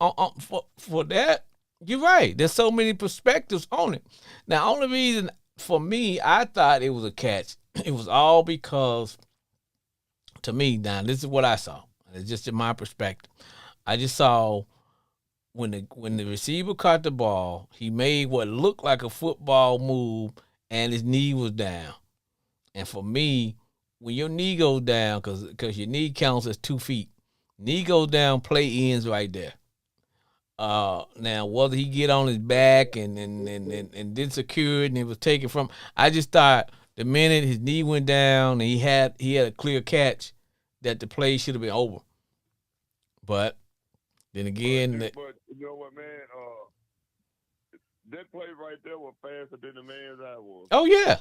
A: for that, you're right. There's so many perspectives on it. Now, only reason for me, I thought it was a catch. It was all because, to me, now this is what I saw. It's just in my perspective. I just saw when the receiver caught the ball, he made what looked like a football move, and his knee was down. And for me, when your knee goes down, because your knee counts as 2 feet, knee goes down, play ends right there. Now whether he get on his back and then secured and it was taken from, I just thought the minute his knee went down and he had a clear catch that the play should have been over. But then again,
C: But you know what, man? That play right there was faster than the man's eye was.
A: oh yeah,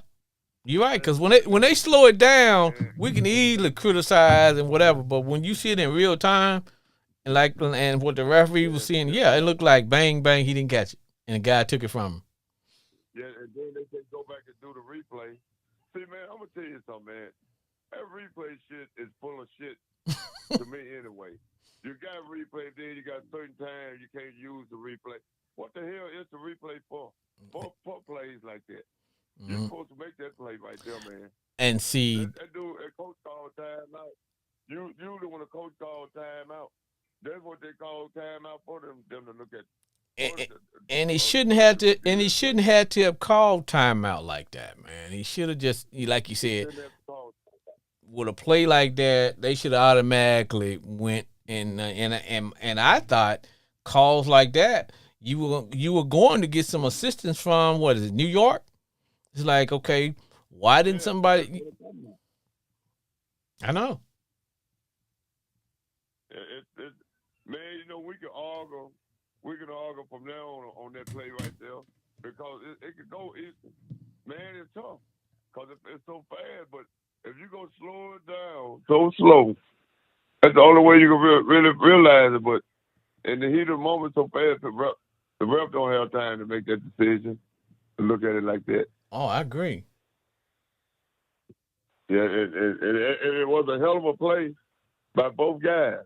A: you're right. Because when they slow it down, we can easily criticize and whatever. But when you see it in real time, and what the referee was seeing, yeah, it looked like bang bang, he didn't catch it, and the guy took it from him.
C: Yeah, and then they say go back and do the replay. See, man, I'm gonna tell you something, man. That replay shit is full of shit to me anyway. You got replay, then you got certain times you can't use the replay. What the hell is the replay for? For plays like that. You're supposed to make that play right there, man.
A: And see,
C: That dude, that coach called timeout. Usually when a coach calls timeout, that's what they call timeout for them to look at.
A: and he shouldn't have to. And he shouldn't have to have called timeout like that, man. He should have just, like you said, with a play like that, they should have automatically went and I thought calls like that, you were going to get some assistance from, what is it, New York? It's like, okay, why didn't somebody? I know.
C: Man, you know, we can argue from there on that play right there because it could go. Man, it's tough. because it's so fast. But if you go slow it down, so slow, that's the only way you can really realize it. But in the heat of the moment, so fast, the ref don't have time to make that decision and look at it like that.
A: Oh, I agree.
C: Yeah, it was a hell of a play by both guys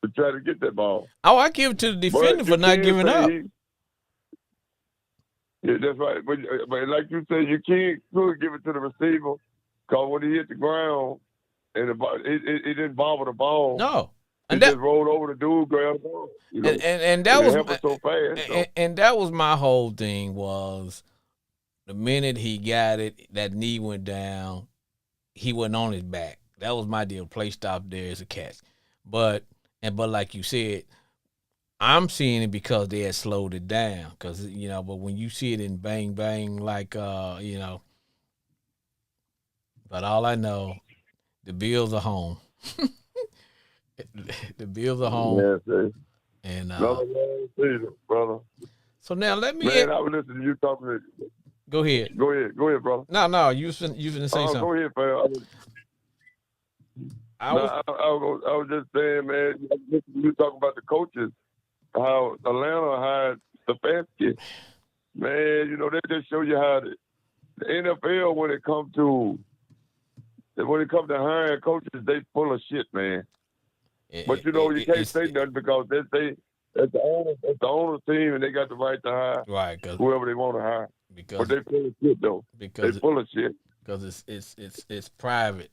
C: to try to get that ball.
A: Oh, I give it to the defender
C: But
A: for
C: you
A: not
C: can't
A: giving
C: say
A: up.
C: yeah, that's right. But like you said, you can't really give it to the receiver because when he hit the ground and he didn't bobble the ball,
A: No,
C: he
A: and
C: just rolled over the dude, grabbed the ball. You know,
A: and that
C: and it
A: was
C: happened so fast. So.
A: and that was my whole thing was the minute he got it, that knee went down, he wasn't on his back. That was my deal. Play stop there as a catch, but like you said, I'm seeing it because they had slowed it down. Because but when you see it in bang bang, like but all I know, the Bills are home. The Bills are home,
C: Yeah, see.
A: and
C: Another long season, brother.
A: so now let me
C: Man, I was listening to you talking.
A: go ahead.
C: Go ahead, brother.
A: No, you finna say something.
C: Go ahead, fam. I was just saying, man. You talking about the coaches, how Atlanta hired Stefanski. Man, they just show you how the NFL when it comes to hiring coaches, they full of shit, man. But you can't say nothing because that's the owner team and they got the right to hire whoever they want to hire. But they full of shit though. They full of shit.
A: Because it's private.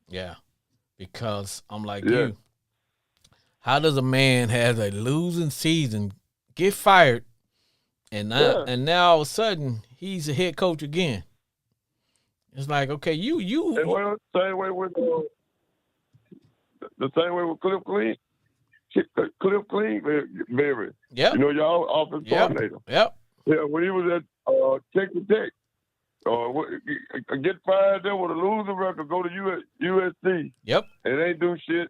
A: Yeah. Because I'm like you. How does a man has a losing season get fired and now all of a sudden he's a head coach again? It's like, okay, you
C: well, same way with Cliff Clean. Cliff Clean, Mary.
A: Yeah.
C: Y'all offensive coordinator.
A: Yep.
C: Yeah, when he was at Texas Tech, get fired there with a losing record, go to USC.
A: Yep.
C: And they do shit,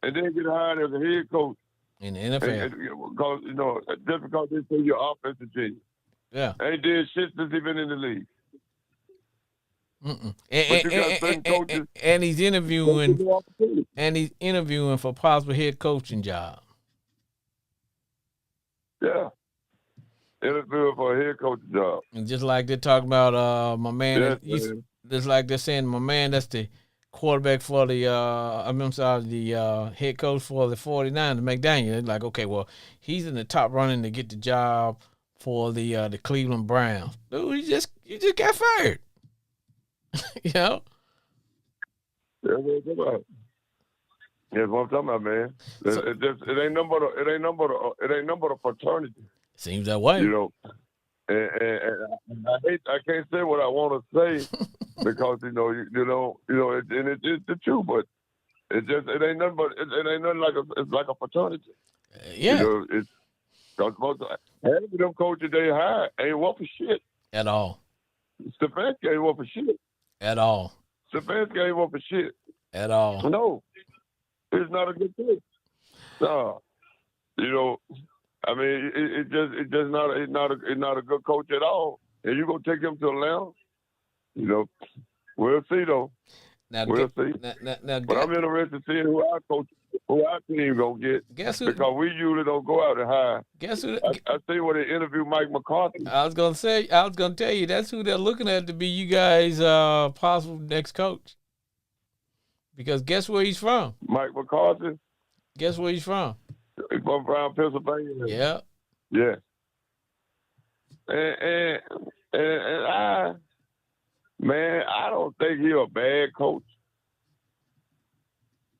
C: and then get hired as a head coach
A: in the NFL.
C: Because just because they say you're offensive genius.
A: Yeah.
C: Ain't did shit since he been in the league.
A: And he's interviewing for possible head coaching job.
C: Yeah. Interviewing for a head coaching job.
A: And just like they're talking about my man, just like they're saying my man that's the quarterback for the the head coach for the 49ers, McDaniel. They're like, okay, well, he's in the top running to get the job for the Cleveland Browns. Dude, you just got fired.
C: Yeah, that's what I'm talking about, man. It ain't number the fraternity.
A: Seems that way.
C: And I can't say what I want to say because and it's the truth, but it ain't nothing but it ain't nothing it's like a fraternity.
A: Yeah.
C: It's because most of them coaches they hire ain't worth for shit
A: at all.
C: Stefanski ain't worth for shit.
A: At all.
C: Stefanski ain't worth for shit.
A: At all.
C: No. It's not a good thing. No. I mean, it's not a good coach at all. And you gonna take him to Atlanta? We'll see though. We'll see. But I'm interested in seeing who our team gonna get.
A: Guess who?
C: Because we usually don't go out and hire.
A: Guess who?
C: I see when they interview Mike McCarthy.
A: I was gonna tell you that's who they're looking at to be you guys' possible next coach. Because guess where he's from?
C: Mike McCarthy.
A: Guess where he's from?
C: He's from Brown, Pennsylvania.
A: Yeah.
C: Yeah. And I don't think he's a bad coach.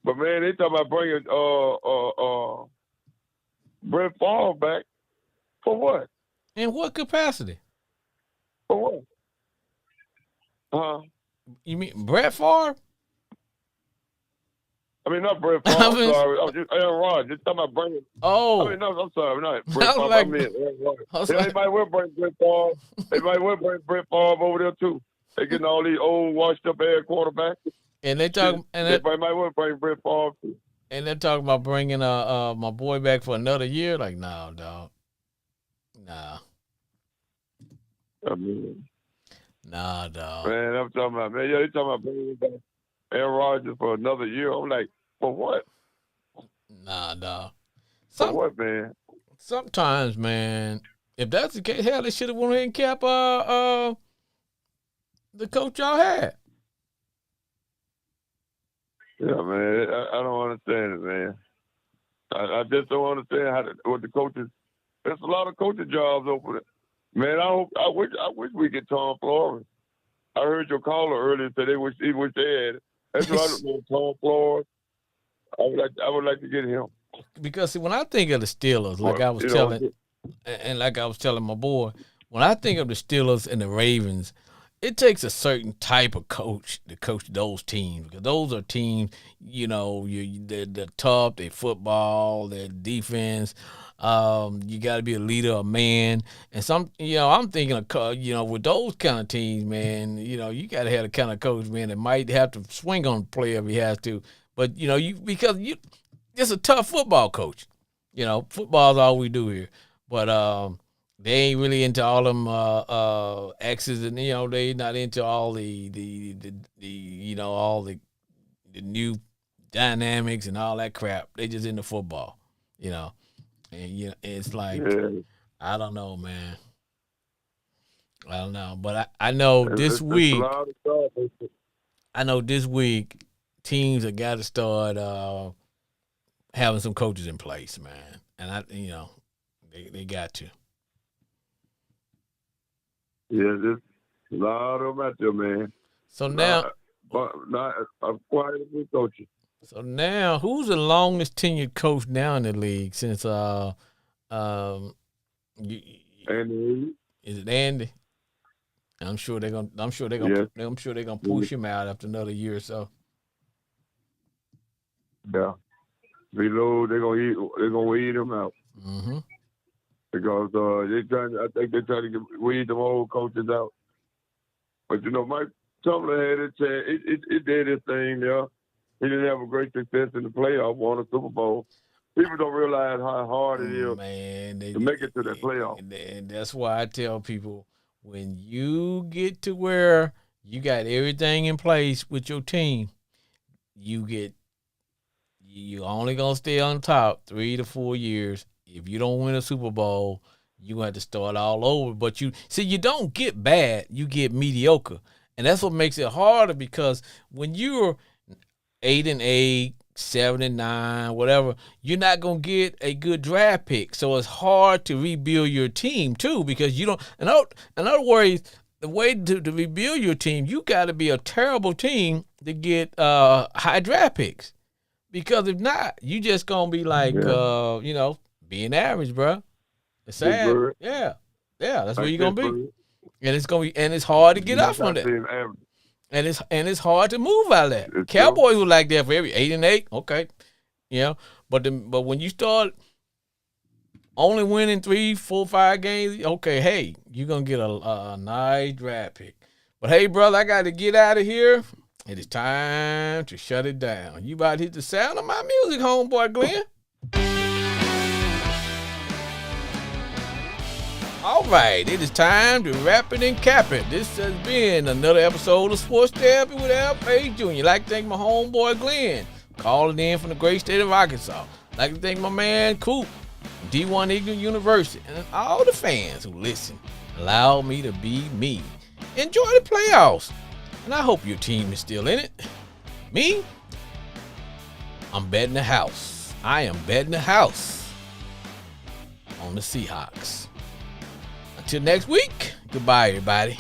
C: But man, they talking about bringing Brett Favre back for what?
A: In what capacity?
C: For what? Huh?
A: You mean Brett Favre?
C: I mean, not Brett Favre. I'm sorry. Just Aaron Rodgers. Just talking about bringing.
A: Oh.
C: I mean, no, I'm sorry. Not Brett Favre. I mean, Aaron Rodgers. They might well bring Brett Favre. They might well bring Brett Favre over there too. They getting all these old, washed-up air quarterbacks.
A: And they talk.
C: They might well bring Brett Favre too.
A: And they're talking about bringing my boy back for another year. Like, no, dog. Nah.
C: I mean,
A: Nah, dog.
C: Man, I'm talking about, man, yeah, they talking about bringing back Aaron Rodgers for another year. I'm like, for what?
A: Nah, dog.
C: For
A: Some
C: what, man?
A: sometimes, man, if that's the case, hell, they should have went ahead and kept the coach y'all had.
C: Yeah, man, I don't understand it, man. I just don't understand what the coaches. There's a lot of coaching jobs open. Man, I wish we get Tom Flores. I heard your caller earlier say he wish they had it. That's what I don't know. Tom Flores. I would like to get him.
A: Because see, when I think of the Steelers, like
C: Well,
A: I was telling, and like I was telling my boy, when I think of the Steelers and the Ravens, it takes a certain type of coach to coach those teams, because those are teams, they're tough, they football, their defense. You got to be a leader, a man, and I'm thinking of, with those kind of teams, man, you got to have the kind of coach, man, that might have to swing on the player if he has to, but because it's a tough football coach. Football's all we do here, but they ain't really into all them X's, and they not into all all the new dynamics and all that crap. They just into football, and it's like,
C: yeah.
A: I don't know, man. I don't know, but I know this week. I know this week teams have got to start having some coaches in place, man, and they got to.
C: Yeah, there's a lot of them out there, man.
A: So now,
C: I'm quiet with coaching.
A: So now, who's the longest tenured coach now in the league since
C: Andy.
A: is it Andy? I'm sure they're gonna push him out after another year or so.
C: Yeah. Reload, they're gonna weed him out.
A: Mm-hmm.
C: Because I think they're trying to weed them old coaches out. But Mike Tomlin had it said it did his thing there. He didn't have a great success in the playoff, won a Super Bowl. People don't realize how hard it is,
A: man,
C: to make it to that playoff.
A: And that's why I tell people, when you get to where you got everything in place with your team, you only gonna stay on top 3 to 4 years. If you don't win a Super Bowl, you have to start all over. But you don't get bad, you get mediocre. And that's what makes it harder, because when you're 8-8, 7-9, whatever, you're not gonna get a good draft pick. So it's hard to rebuild your team too, because you don't. In other words, the way to rebuild your team, you got to be a terrible team to get high draft picks. Because if not, you just gonna be like being average, bro. It's sad. Yeah, that's where you're gonna be. And it's hard to get up from that. And it's hard to move out of that.
C: It's
A: Cowboys were like that for every 8-8. Okay, but when you start only winning 3, 4, 5 games, okay, hey, you're gonna get a nice draft pick. But hey, brother, I got to get out of here. It is time to shut it down. You about to hit the sound of my music, homeboy Glenn. All right, it is time to wrap it and cap it. This has been another episode of Sports Therapy with Al Page Jr. I'd like to thank my homeboy Glenn, calling in from the great state of Arkansas. I'd like to thank my man Coop, D1 Eagle University, and all the fans who listen. Allow me to be me. Enjoy the playoffs, and I hope your team is still in it. Me, I'm betting the house. I am betting the house on the Seahawks. Until next week, goodbye, everybody.